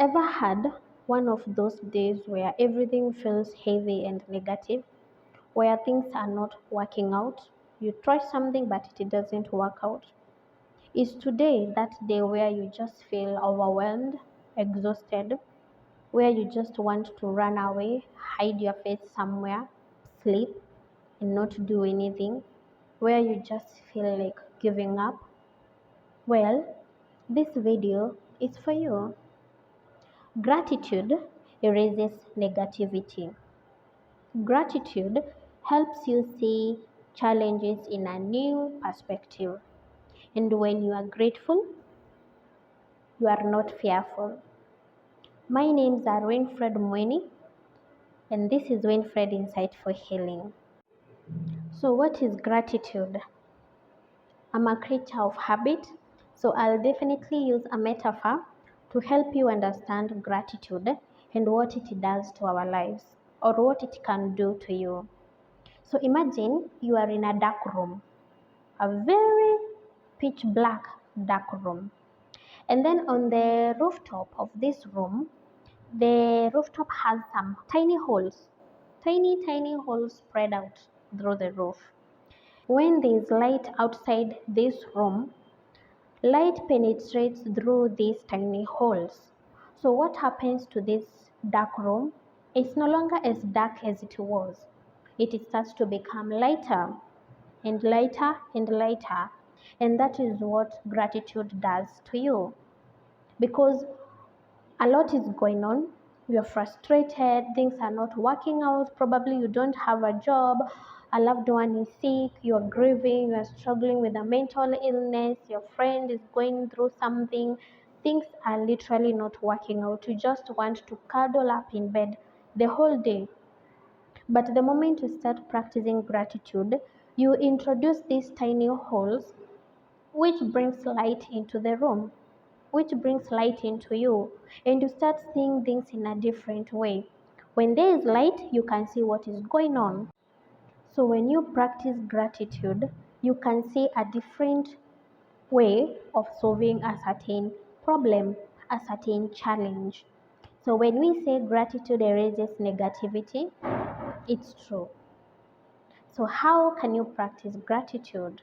Ever had one of those days where everything feels heavy and negative, where things are not working out? You try something but it doesn't work out. Is today that day where you just feel overwhelmed, exhausted, where you just want to run away, hide your face somewhere, sleep, and not do anything, where you just feel like giving up? Well, this video is for you. Gratitude erases negativity. Gratitude helps you see challenges in a new perspective. And when you are grateful, you are not fearful. My name is Winfred Mweni, and this is Winfred Insight for Healing. So, what is gratitude? I'm a creature of habit, so I'll definitely use a metaphor to help you understand gratitude and what it does to our lives or what it can do to you. So imagine you are in a dark room, a very pitch black dark room. And then on the rooftop of this room, the rooftop has some tiny holes spread out through the roof. When there is light outside this room, light penetrates through these tiny holes. So what happens to this dark room? It's no longer as dark as it was. It starts to become lighter and lighter and lighter. And that is what gratitude does to you. Because a lot is going on, you're frustrated, things are not working out, probably you don't have a job, a loved one is sick, you're grieving, you're struggling with a mental illness, your friend is going through something, things are literally not working out. You just want to cuddle up in bed the whole day. But the moment you start practicing gratitude, you introduce these tiny holes which brings light into the room, which brings light into you, and you start seeing things in a different way. When there is light, you can see what is going on. So when you practice gratitude, you can see a different way of solving a certain problem, a certain challenge. So when we say gratitude erases negativity, it's true. So how can you practice gratitude?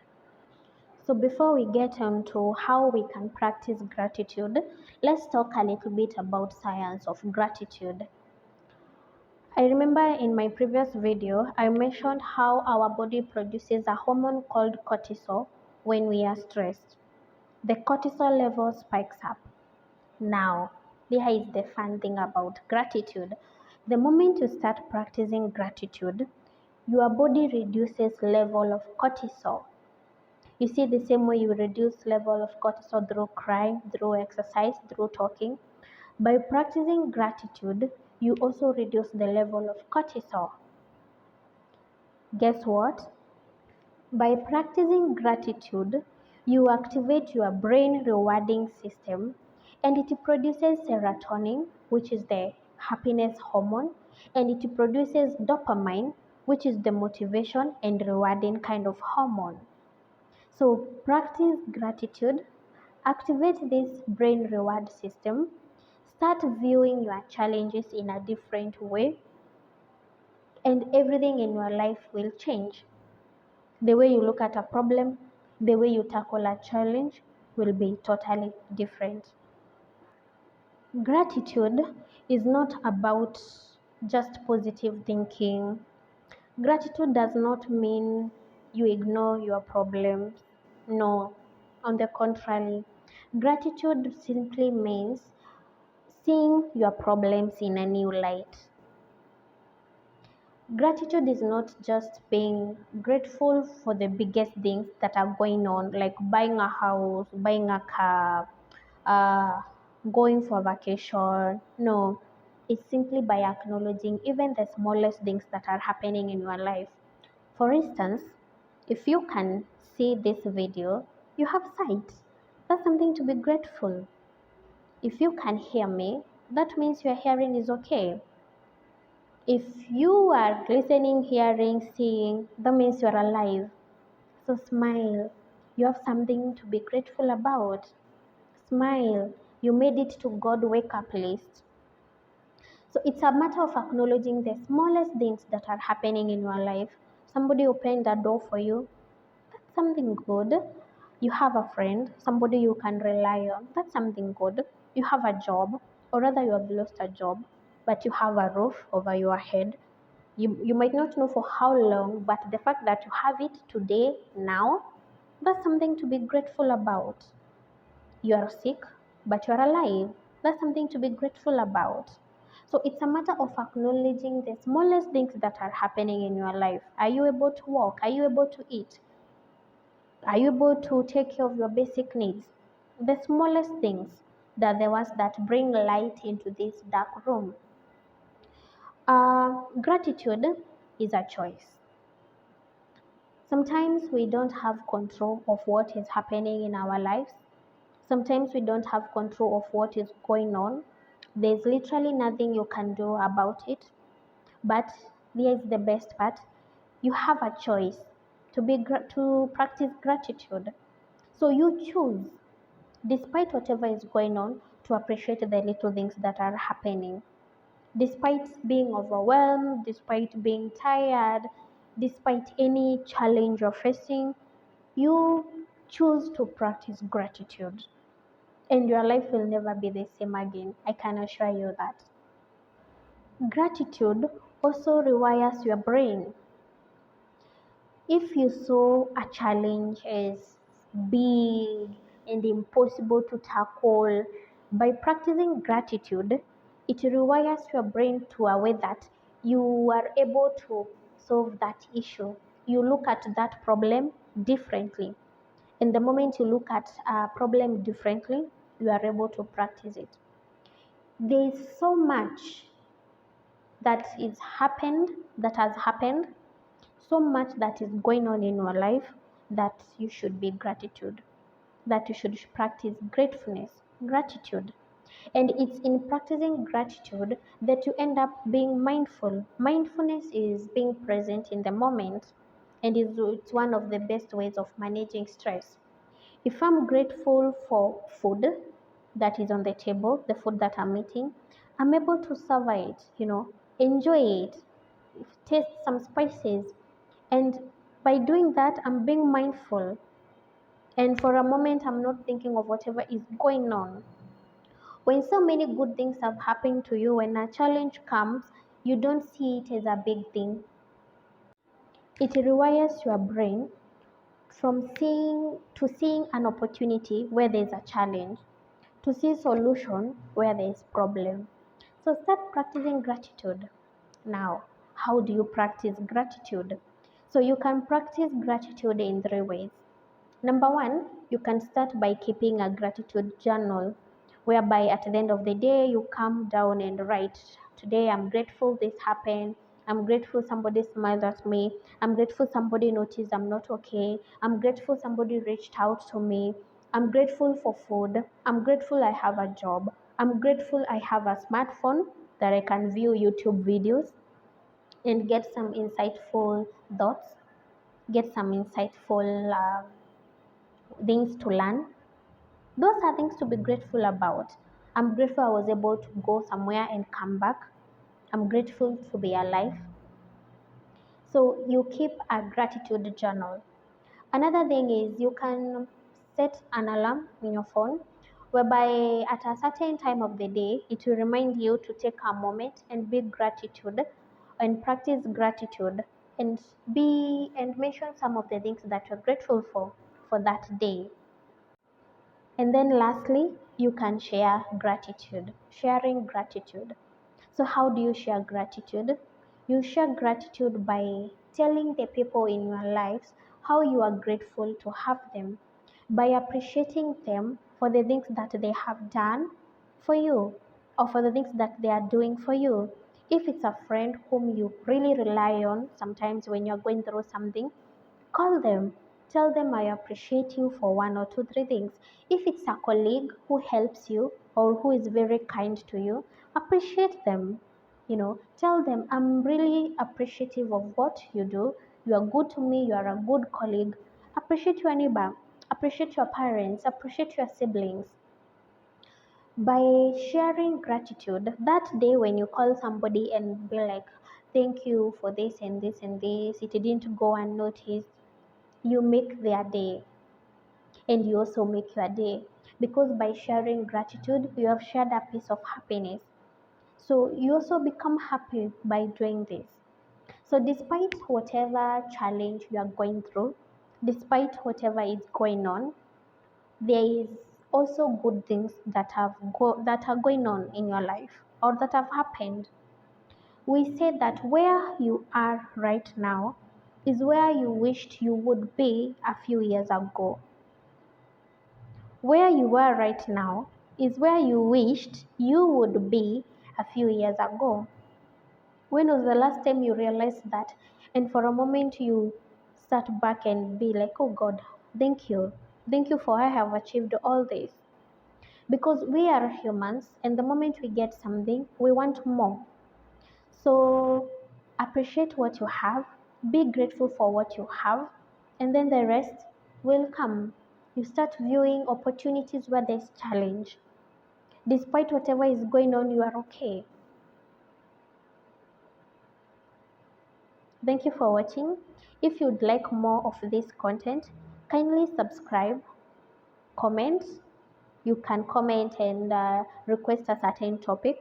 So before we get on to how we can practice gratitude, let's talk a little bit about science of gratitude. I remember in my previous video, I mentioned how our body produces a hormone called cortisol when we are stressed. The cortisol level spikes up. Now, here is the fun thing about gratitude. The moment you start practicing gratitude, your body reduces level of cortisol. You see, the same way you reduce level of cortisol through crying, through exercise, through talking. By practicing gratitude, you also reduce the level of cortisol. Guess what? By practicing gratitude, you activate your brain rewarding system and it produces serotonin, which is the happiness hormone, and it produces dopamine, which is the motivation and rewarding kind of hormone. So practice gratitude, activate this brain reward system, start viewing your challenges in a different way, and everything in your life will change. The way you look at a problem, the way you tackle a challenge will be totally different. Gratitude is not about just positive thinking. Gratitude does not mean you ignore your problems. No, on the contrary, gratitude simply means seeing your problems in a new light. Gratitude is not just being grateful for the biggest things that are going on, like buying a house, buying a car, uh, going for vacation. No, it's simply by acknowledging even the smallest things that are happening in your life. For instance, if you can see this video, you have sight. That's something to be grateful. If you can hear me, that means your hearing is okay. If you are listening, hearing, seeing, that means you're alive. So smile. You have something to be grateful about. Smile. You made it to God wake up list. So it's a matter of acknowledging the smallest things that are happening in your life. Somebody opened a door for you, that's something good. You have a friend, somebody you can rely on, that's something good. You have a job, or rather, you have lost a job, but you have a roof over your head. You might not know for how long, but the fact that you have it today, now, that's something to be grateful about. You are sick, but you're alive. That's something to be grateful about. So it's a matter of acknowledging the smallest things that are happening in your life. Are you able to walk? Are you able to eat? Are you able to take care of your basic needs? The smallest things that the ones that bring light into this dark room. Gratitude is a choice. Sometimes we don't have control of what is happening in our lives. Sometimes we don't have control of what is going on. There's literally nothing you can do about it. But here's the best part. You have a choice to practice gratitude. So you choose, despite whatever is going on, to appreciate the little things that are happening. Despite being overwhelmed, despite being tired, despite any challenge you're facing, you choose to practice gratitude. And your life will never be the same again. I can assure you that. Gratitude also rewires your brain. If you saw a challenge as big and impossible to tackle, by practicing gratitude, it rewires your brain to a way that you are able to solve that issue. You look at that problem differently. And the moment you look at a problem differently, you are able to practice it. There is so much that has happened, so much that is going on in your life that you should be gratitude, that you should practice gratitude. And it's in practicing gratitude that you end up being mindful. Mindfulness is being present in the moment, and it's one of the best ways of managing stress. If I'm grateful for food that is on the table, the food that I'm eating, I'm able to savor it, enjoy it, taste some spices. And by doing that, I'm being mindful. And for a moment, I'm not thinking of whatever is going on. When so many good things have happened to you, when a challenge comes, you don't see it as a big thing. It rewires your brain from seeing an opportunity where there's a challenge, to see solution where there is problem. So start practicing gratitude. Now, how do you practice gratitude? So you can practice gratitude in 3 ways. Number one, you can start by keeping a gratitude journal, whereby at the end of the day you come down and write, today I'm grateful this happened. I'm grateful somebody smiled at me. I'm grateful somebody noticed I'm not okay. I'm grateful somebody reached out to me. I'm grateful for food. I'm grateful I have a job. I'm grateful I have a smartphone that I can view YouTube videos and get some insightful thoughts, get some insightful things to learn. Those are things to be grateful about. I'm grateful I was able to go somewhere and come back. I'm grateful to be alive. So you keep a gratitude journal. Another thing is you can set an alarm in your phone whereby at a certain time of the day it will remind you to take a moment and be gratitude and practice gratitude and and mention some of the things that you're grateful for that day. And then lastly, you can share gratitude, sharing gratitude. So, how do you share gratitude? You share gratitude by telling the people in your lives how you are grateful to have them, by appreciating them for the things that they have done for you or for the things that they are doing for you. If it's a friend whom you really rely on, sometimes when you're going through something, call them. Tell them I appreciate you for one or two, three things. If it's a colleague who helps you or who is very kind to you, appreciate them. Tell them I'm really appreciative of what you do. You are good to me, you are a good colleague. Appreciate your neighbor, appreciate your parents, appreciate your siblings. By sharing gratitude, that day when you call somebody and be like, thank you for this and this and this, it didn't go unnoticed, you make their day and you also make your day. Because by sharing gratitude, you have shared a piece of happiness. So you also become happy by doing this. So, despite whatever challenge you are going through, despite whatever is going on, there is also good things that are going on in your life or that have happened. We say that where you are right now is where you wished you would be a few years ago. Where you are right now is where you wished you would be a few years ago. When was the last time you realized that? And for a moment you sat back and be like, oh God, thank you. Thank you for I have achieved all this. Because we are humans, and the moment we get something, we want more. So appreciate what you have, be grateful for what you have, and then the rest will come. You start viewing opportunities where there's challenge. Despite whatever is going on, you are okay. Thank you for watching. If you'd like more of this content, kindly subscribe, comment. You can comment and request a certain topic.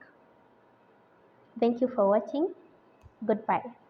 Thank you for watching. Goodbye.